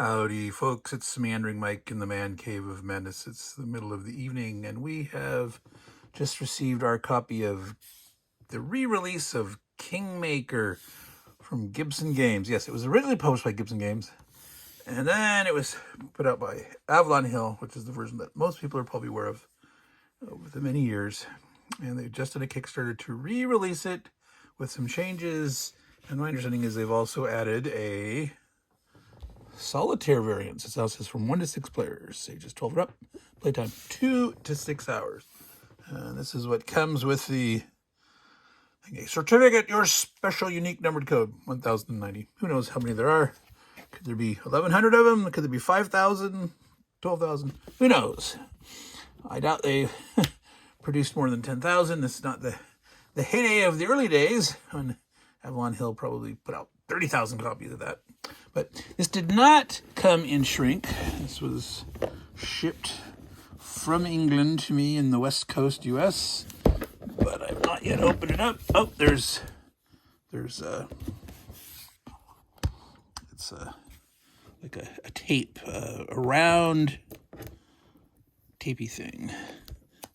Howdy, folks. It's Meandering Mike in the Man Cave of Madness. It's the middle of the evening, and we have just received our copy of the re-release of KingMaker from Gibson Games. Yes, it was originally published by Gibson Games, and then it was put out by Avalon Hill, which is the version that most people are probably aware of over the many years. And they just did a Kickstarter to re-release it with some changes. And my understanding is they've also added a Solitaire variants. It says from 1 to 6 players, ages 12 or up, playtime 2 to 6 hours. And this is what comes with the certificate, your special unique numbered code, 1090. Who knows how many there are? Could there be 1,100 of them? Could there be 5,000, 12,000? Who knows? I doubt they produced more than 10,000. This is not the heyday of the early days when Avalon Hill probably put out 30,000 copies of that. But this did not come in shrink. This was shipped from England to me in the West Coast, U.S. But I've not yet opened it up. Oh, it's like a tape, a round tapey thing,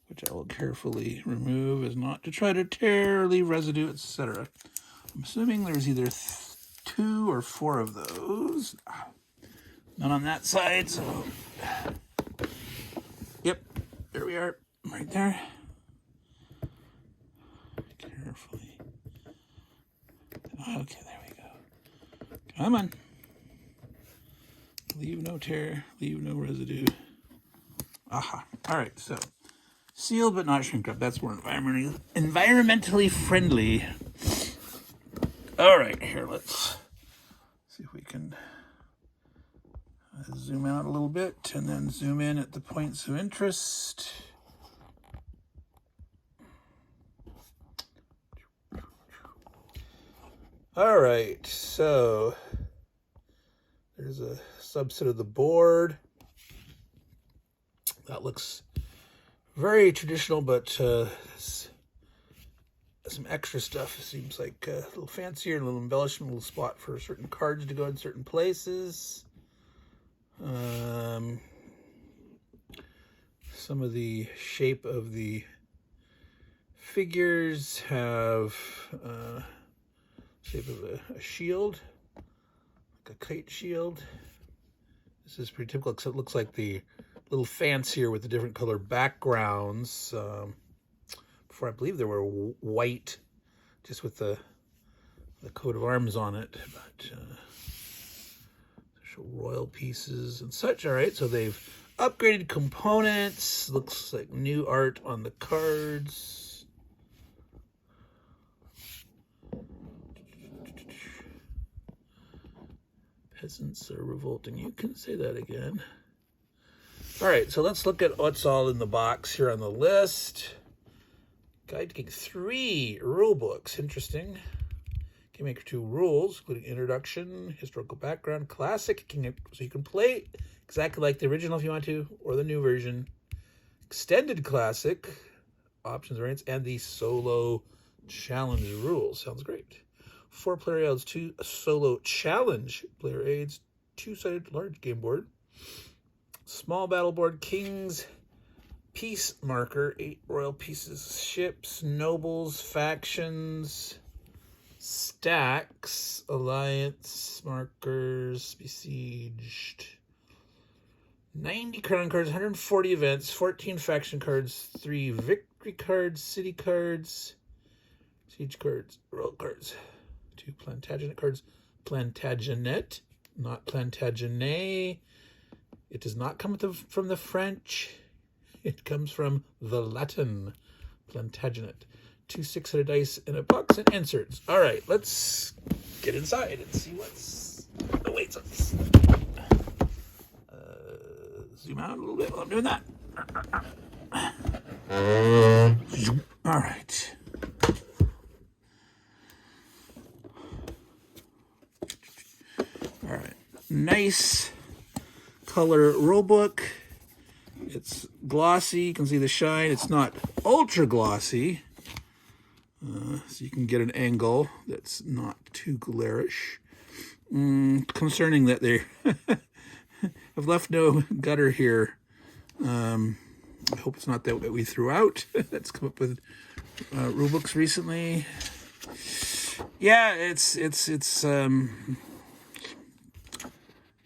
which I will carefully remove as not to try to tear, leave residue, etc. I'm assuming there's either 2 or 4 of those. None on that side, so yep, there we are, right there. Carefully. Okay, there we go. Come on. Leave no tear, leave no residue. Aha. All right, so sealed but not shrink wrap. That's more environmentally friendly. All right, here, let's see if we can zoom out a little bit and then zoom in at the points of interest. All right, so there's a subset of the board. That looks very traditional, but some extra stuff. It seems like a little fancier, a little embellishment, a little spot for certain cards to go in certain places. Some of the shape of the figures have shape of a shield, like a kite shield. This is pretty typical, except it looks like the little fancier with the different color backgrounds. Before, I believe there were white, just with the coat of arms on it, but royal pieces and such. All right, so they've upgraded components. Looks like new art on the cards. Peasants are revolting. You can say that again. All right, so let's look at what's all in the box here on the list. Guide to King 3 rule books. Interesting. KingMaker 2 rules, including introduction, historical background, classic KingMaker, so you can play exactly like the original if you want to, or the new version. Extended classic, options, variants, and the solo challenge rules. Sounds great. 4 player aids, 2 solo challenge player aids, 2-sided large game board, small battle board, kings, peace marker, 8 royal pieces, ships, nobles, factions, stacks, alliance markers, besieged, 90 crown cards, 140 events, 14 faction cards, 3 victory cards, city cards, siege cards, royal cards, 2 Plantagenet cards, Plantagenet, not Plantagenet. It does not come from the French. It comes from the Latin, Plantagenet. 2 6-sided dice in a box and inserts. All right, let's get inside and see what's awaits us. Zoom out a little bit while I'm doing that. All right. All right. Nice color rulebook. It's glossy. You can see the shine. It's not ultra glossy. So you can get an angle that's not too glarish. Concerning that they're I've left no gutter here. I hope it's not that we threw out. That's come up with rule books recently. Yeah, it's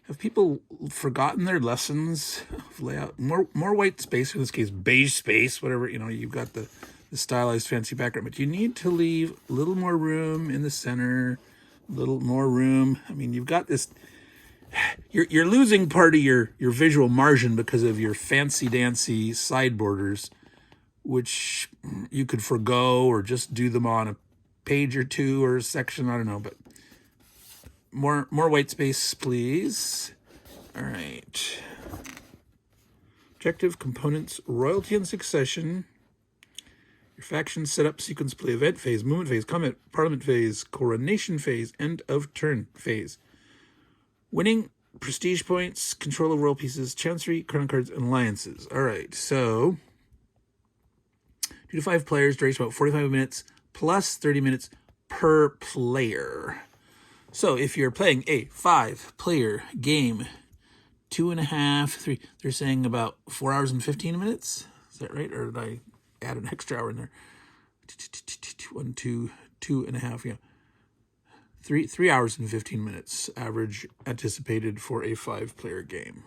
have people forgotten their lessons of layout? More white space, in this case beige space, whatever, you've got the stylized fancy background, but you need to leave a little more room in the center, a little more room. I mean, you've got this, you're losing part of your visual margin because of your fancy dancy side borders, which you could forgo or just do them on a page or two or a section, I don't know, but more white space, please. All right. Objective, components, royalty and succession. Your faction setup, sequence, play, event phase, movement phase, combat, parliament phase, coronation phase, end of turn phase. Winning, prestige points, control of royal pieces, chancery, crown cards, and alliances. All right, so 2 to 5 players, duration about 45 minutes, plus 30 minutes per player. So if you're playing a 5-player game, 2.5, 3, they're saying about 4 hours and 15 minutes. Is that right? Or did I add an extra hour in there? 1, 2, 2.5, yeah. 3 hours and 15 minutes average anticipated for a 5-player game.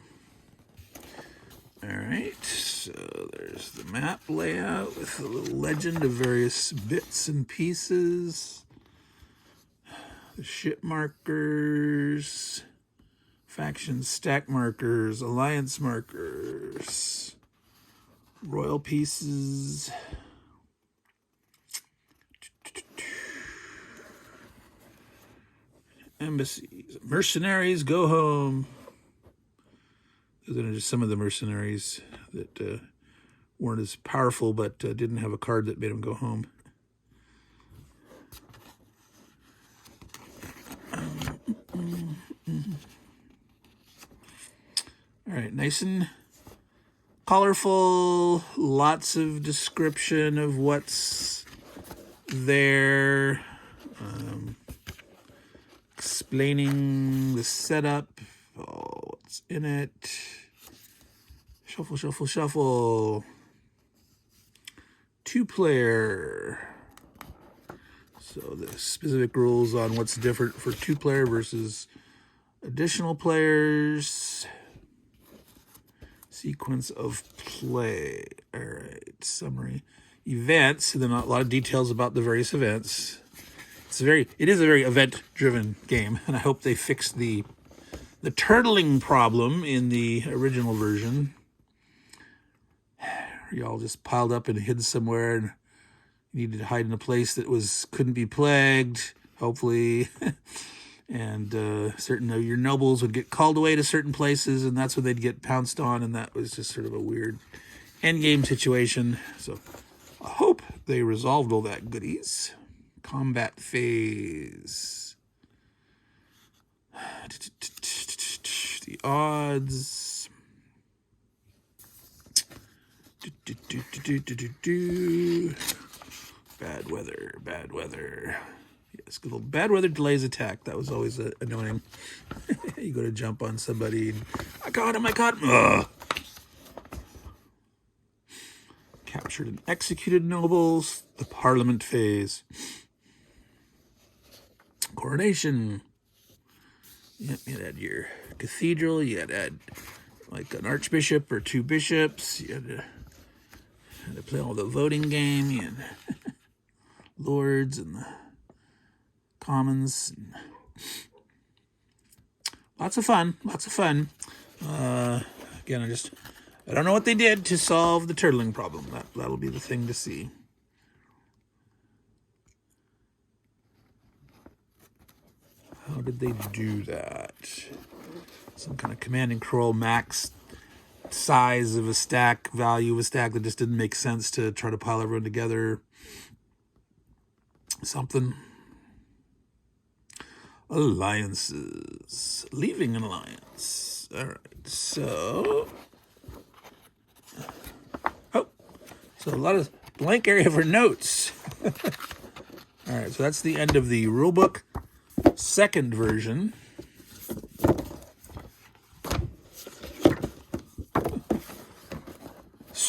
All right, so there's the map layout with a little legend of various bits and pieces. The ship markers, faction stack markers, alliance markers, royal pieces. Embassies, mercenaries, go home. Those are just some of the mercenaries that weren't as powerful but didn't have a card that made them go home. All right, nice and colorful, lots of description of what's there, explaining the setup, what's in it. Shuffle, shuffle, shuffle. 2-player. So the specific rules on what's different for 2-player versus additional players. Sequence of play. All right, summary. Events, and then a lot of details about the various events. It is a very event-driven game, and I hope they fixed the turtling problem in the original version. Y'all just piled up and hid somewhere and needed to hide in a place that couldn't be plagued, hopefully. And certain of your nobles would get called away to certain places, and that's when they'd get pounced on, and that was just sort of a weird endgame situation. So I hope they resolved all that goodies. Combat phase. The odds. Bad weather, bad weather. Yes, good old bad weather delays attack. That was always annoying. You go to jump on somebody and I caught him. Ugh. Captured and executed nobles. The parliament phase. Coronation. Yep, you had to add your cathedral. You had to add like an archbishop or 2 bishops. You had to play all the voting game. You had lords and the commons. And lots of fun. Again, I don't know what they did to solve the turtling problem. That'll be the thing to see. How did they do that? Some kind of command and control max size of a stack, value of a stack that just didn't make sense to try to pile everyone together. Something. Alliances. Leaving an alliance. All right, so... So a lot of blank area for notes. All right, so that's the end of the rulebook. Second version.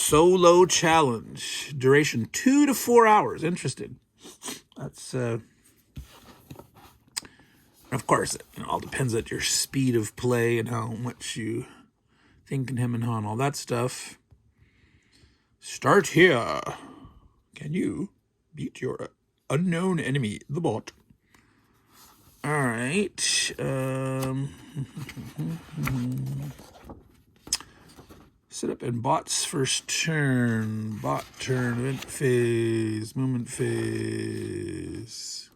Solo challenge. Duration 2 to 4 hours. Interesting. That's, of course, it all depends on your speed of play and how much you think and hem and haw and all that stuff. Start here. Can you beat your unknown enemy, the bot? All right. Set up in bot's first turn. Bot turn, event phase, movement phase.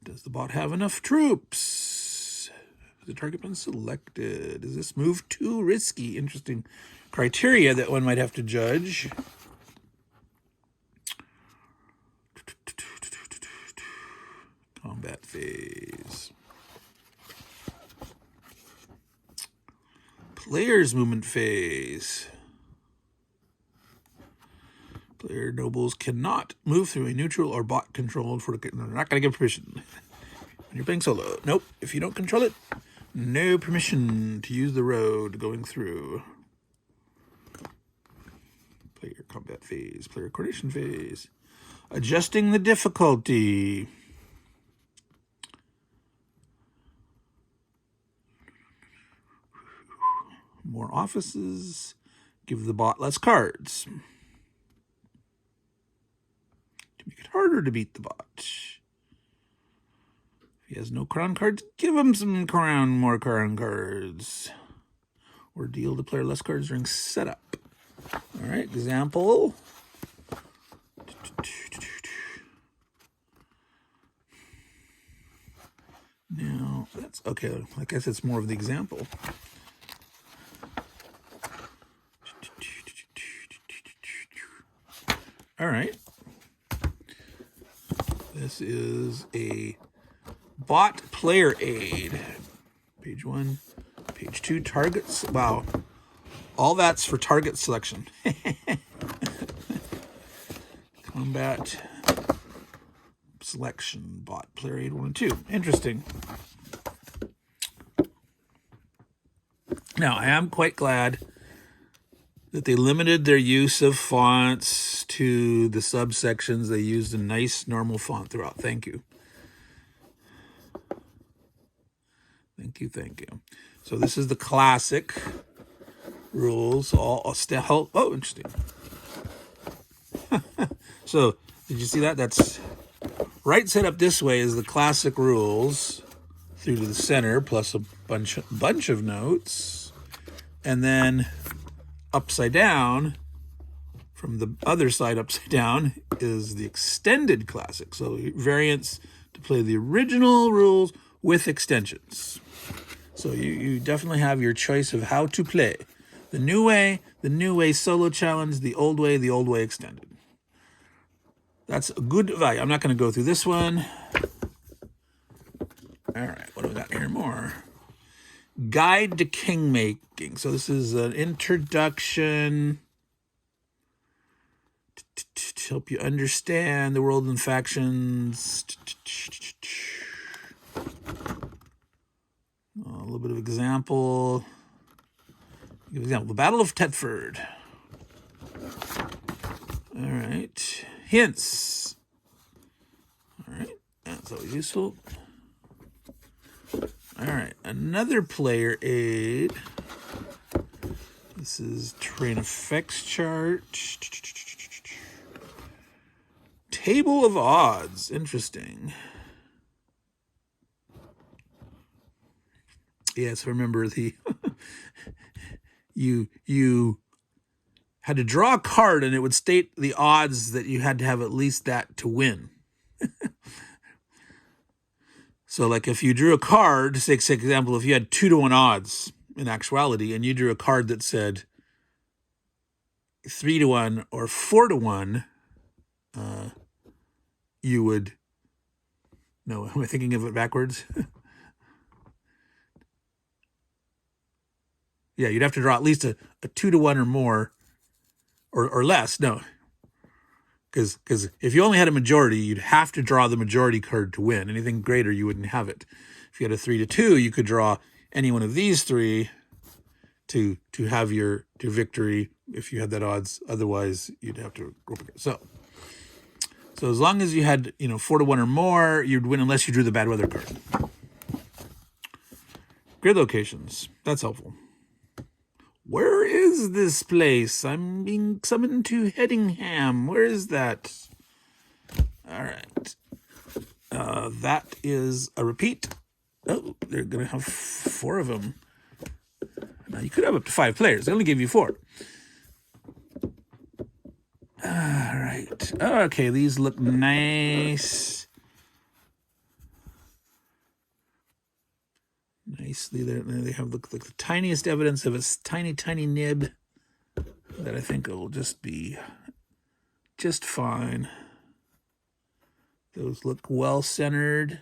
Does the bot have enough troops? Has the target been selected? Is this move too risky? Interesting criteria that one might have to judge. Combat phase. Player's movement phase. Player nobles cannot move through a neutral or bot controlled for they're not going to give permission. When you're playing solo. Nope. If you don't control it, no permission to use the road going through. Player combat phase. Player coordination phase. Adjusting the difficulty. More offices. Give the bot less cards. To make it harder to beat the bot. If he has no crown cards, give him some more crown cards. Or deal the player less cards during setup. All right, example. Now, that's okay. I guess it's more of the example. All right. This is a bot player aid. Page 1, page 2, targets. Wow. All that's for target selection. Combat selection, bot player aid 1 and 2. Interesting. Now, I am quite glad that they limited their use of fonts to the subsections. They used a nice normal font throughout. Thank you. Thank you, thank you. So this is the classic rules. Oh, interesting. So, did you see that? That's right set up this way is the classic rules through to the center, plus a bunch of notes. And then upside down, from the other side upside down, is the extended classic. So variants to play the original rules with extensions. So you definitely have your choice of how to play. The new way solo challenge, the old way extended. That's a good value. I'm not going to go through this one. All right, what do we got here more? Guide to KingMaking. So this is an introduction to help you understand the world and factions. A little bit of example. Give example. The Battle of Tetford. All right. Hints. All right. That's always useful. All right. Another player aid. This is terrain effects chart. Table of odds. Interesting. Yes, remember the you had to draw a card and it would state the odds that you had to have at least that to win. So like if you drew a card, say example, if you had 2-to-1 odds in actuality and you drew a card that said 3-to-1 or 4-to-1, you would, no, am I thinking of it backwards? Yeah, you'd have to draw at least a 2-to-1 or more, or less. No, because if you only had a majority, you'd have to draw the majority card to win. Anything greater, you wouldn't have it. If you had a 3-to-2, you could draw any one of these three, to have your victory if you had that odds. Otherwise, you'd have to go up. So as long as you had 4-1 or more, you'd win unless you drew the bad weather card. Grid locations. That's helpful. Where is this place? I'm being summoned to Headingham. Where is that? All right. That is a repeat. Oh, they're going to have 4 of them. Now, you could have up to 5 players. They only give you 4. All right. Okay, these look nice. Nicely, they have like the tiniest evidence of a tiny nib that I think will just be just fine. Those look well centered.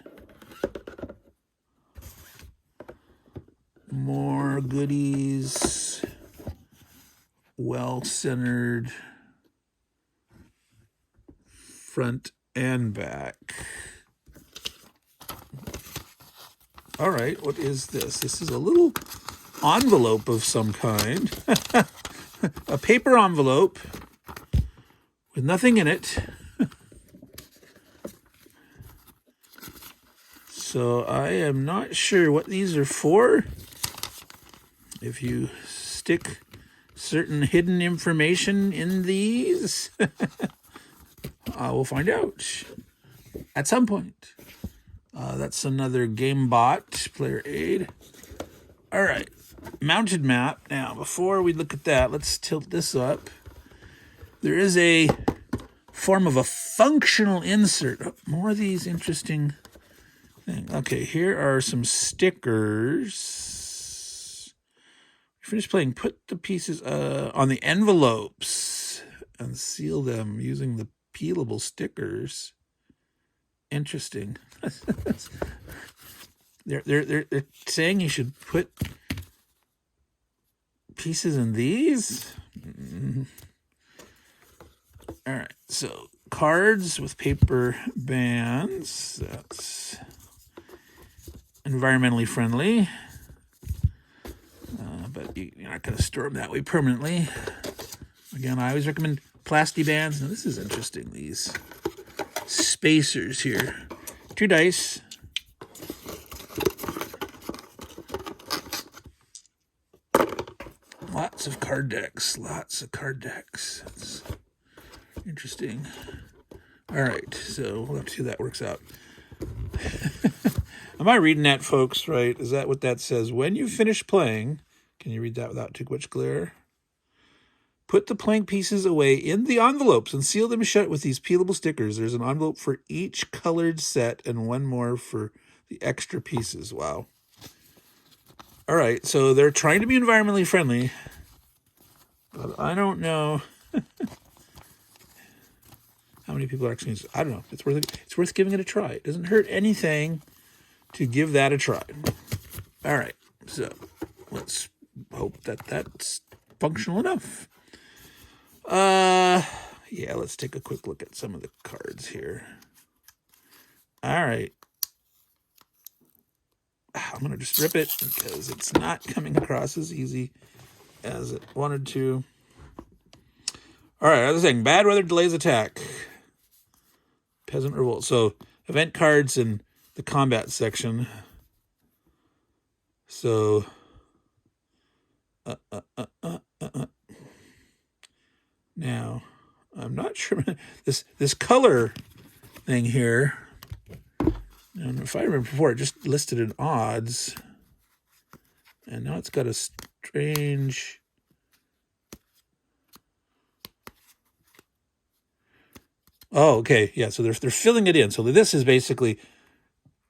More goodies. Well centered. Front and back. All right, what is this? This is a little envelope of some kind. A paper envelope with nothing in it. So I am not sure what these are for. If you stick certain hidden information in these, I will find out at some point. That's another game bot, player aid. All right, mounted map. Now, before we look at that, let's tilt this up. There is a form of a functional insert. Oh, more of these interesting things. Okay, here are some stickers. Finish playing. Put the pieces on the envelopes and seal them using the peelable stickers. Interesting. They're saying you should put pieces in these. All right, so cards with paper bands. That's environmentally friendly, but you're not going to store them that way permanently. Again, I always recommend plasti bands. Now, this is interesting. These spacers here. 2 dice. Lots of card decks. That's interesting. All right, so we'll have to see how that works out. Am I reading that, folks, right? Is that what that says? When you finish playing, can you read that without too much glare? Put the playing pieces away in the envelopes and seal them shut with these peelable stickers. There's an envelope for each colored set and 1 more for the extra pieces. Wow. All right, so they're trying to be environmentally friendly, but I don't know how many people are actually use it. I don't know. It's worth giving it a try. It doesn't hurt anything to give that a try. All right, so let's hope that that's functional enough. Yeah, let's take a quick look at some of the cards here. All right. I'm going to just rip it because it's not coming across as easy as it wanted to. All right, I was saying, bad weather delays attack. Peasant revolt. So, event cards in the combat section. So, now, I'm not sure. This color thing here, and if I remember before, it just listed in odds. And now it's got a strange... Oh, okay. Yeah, so they're filling it in. So this is basically,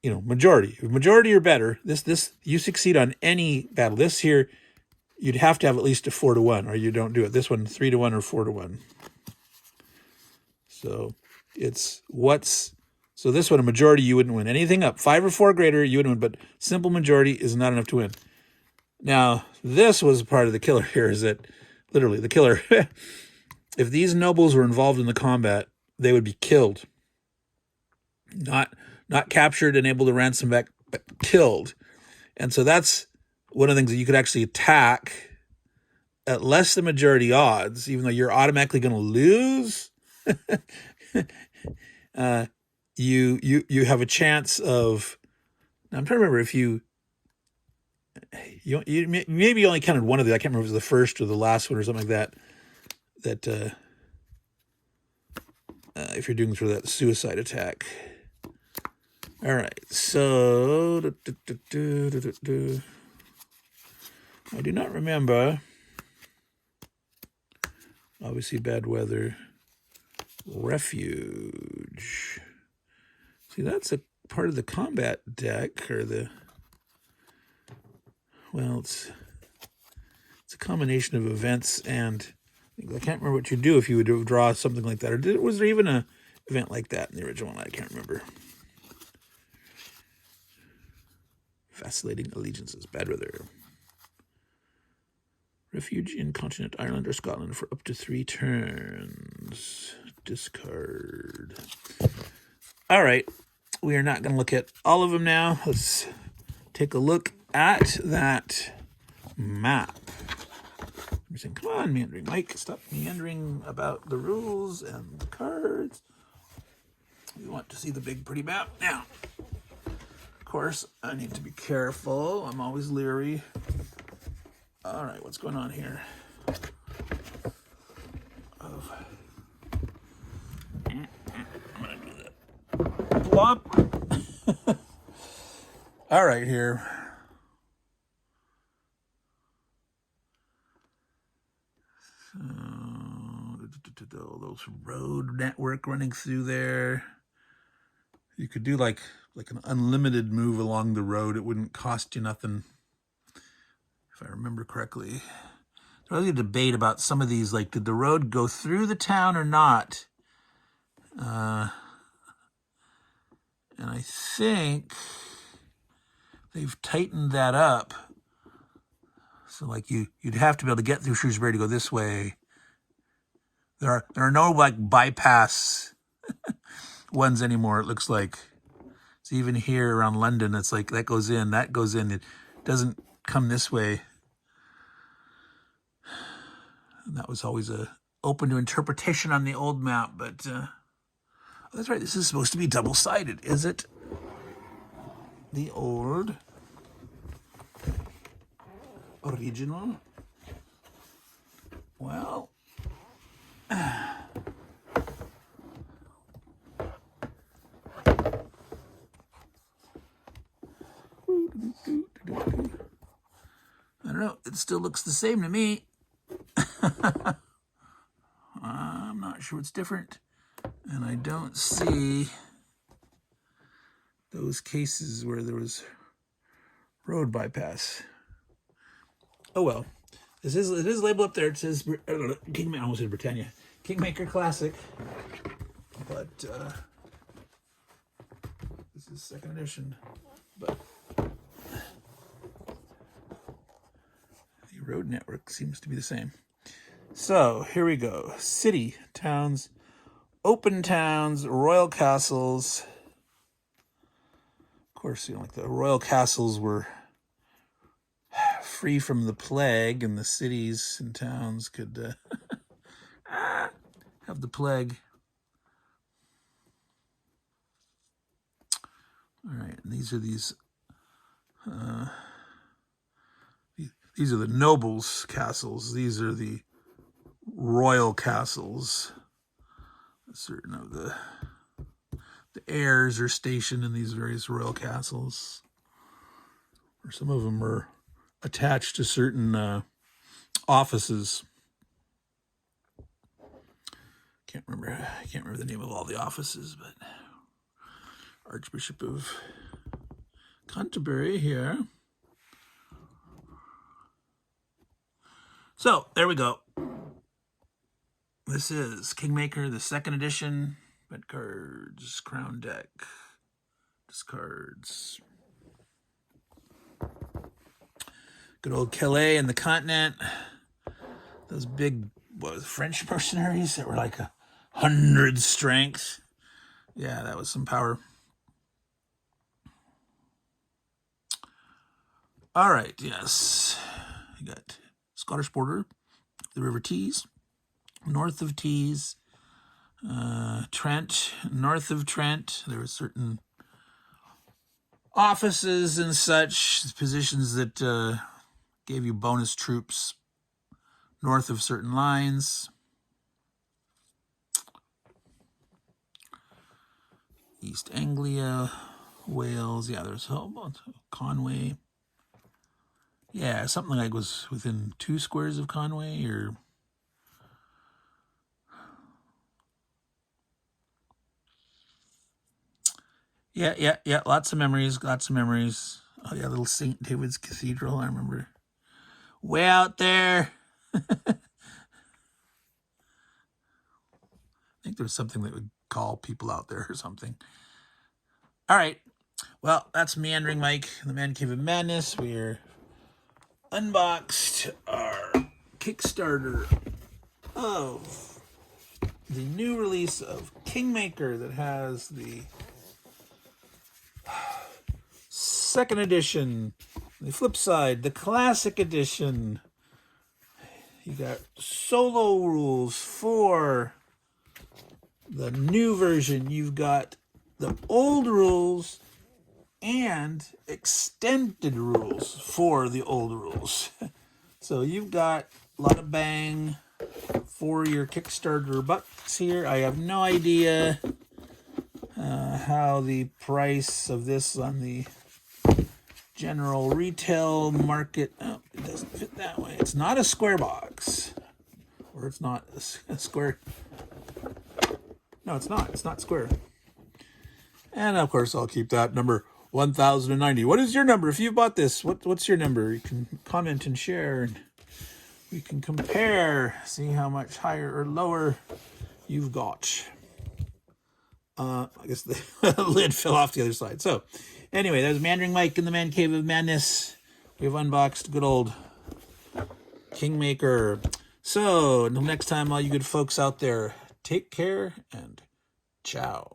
majority. If majority or better, this you succeed on any battle. This here, you'd have to have at least a 4-1, or you don't do it. This one, 3-1 or 4-1. So it's so this one, a majority, you wouldn't win. Anything up 5 or 4 greater, you wouldn't win. But simple majority is not enough to win. Now, this was part of the killer here, is that literally the killer, if these nobles were involved in the combat, they would be killed. Not captured and able to ransom back, but killed. And so that's one of the things that you could actually attack at less than majority odds, even though you're automatically going to lose, you have a chance of. Now I'm trying to remember if you maybe only counted one of the. I can't remember if it was the first or the last one or something like that. That if you're doing sort of that suicide attack. All right, so I do not remember. Obviously, bad weather. Refuge. See, that's a part of the combat deck, or the. Well, it's a combination of events, and I can't remember what you do if you would draw something like that. Or was there even a event like that in the original one? I can't remember. Vacillating allegiances, bad weather. Refuge in continent Ireland or Scotland for up to 3 turns. Discard. All right. We are not going to look at all of them now. Let's take a look at that map. You're saying, come on, Meandering Mike. Stop meandering about the rules and the cards. We want to see the big, pretty map. Now, of course, I need to be careful. I'm always leery. All right, what's going on here? I'm going to do that. Plop. All right, here. So, those road network running through there. You could do like an unlimited move along the road. It wouldn't cost you nothing. If I remember correctly, there's really a debate about some of these, like, did the road go through the town or not? And I think they've tightened that up. So, like, you'd have to be able to get through Shrewsbury to go this way. There are no, like, bypass ones anymore, it looks like. So even here around London, it's like that goes in. It doesn't come this way. And that was always open to interpretation on the old map, but oh, that's right, this is supposed to be double-sided, is it? The old original? Well, I don't know, it still looks the same to me. I'm not sure it's different. And I don't see those cases where there was road bypass. Oh well. It is labeled up there. It says KingMaker. I almost said Britannia. KingMaker Classic. But this is 2nd edition. But the road network seems to be the same. So here we go. City, towns, open towns, royal castles. Of course, like the royal castles were free from the plague, and the cities and towns could have the plague. All right, and these are the nobles' castles. These are the royal castles. Certain of the heirs are stationed in these various royal castles, or some of them are attached to certain offices. I can't remember the name of all the offices, but Archbishop of Canterbury here. So there we go. This is KingMaker, the 2nd edition. Red cards, crown deck, discards. Good old Calais and the continent. Those big, French mercenaries that were like 100 strength. Yeah, that was some power. All right, yes. You got Scottish border, the River Tees, north of Tees, Trent, north of Trent. There were certain offices and such, positions that gave you bonus troops north of certain lines. East Anglia, Wales. Yeah, there's Conway. Yeah, something like was within 2 squares of Conway, or yeah. Lots of memories. Oh yeah, little St. David's Cathedral. I remember. Way out there. I think there was something that would call people out there or something. All right. Well, that's Meandering Mike, the Man Cave of Madness. We're unboxed our Kickstarter of the new release of KingMaker that has the 2nd edition, the flip side, the classic edition. You got solo rules for the new version. You've got the old rules and extended rules for the old rules. So you've got a lot of bang for your Kickstarter bucks here. I have no idea how the price of this on the general retail market. Oh, it doesn't fit that way. It's not a square box. Or it's not a square. No, it's not. It's not square. And of course, I'll keep that number 1090. What is your number? If you bought this, what's your number? You can comment and share, and we can compare, see how much higher or lower you've got. I guess the lid fell off the other side. So anyway, that was Meandering Mike in the Man Cave of Madness. We've unboxed good old KingMaker. So until next time, all you good folks out there, take care and ciao.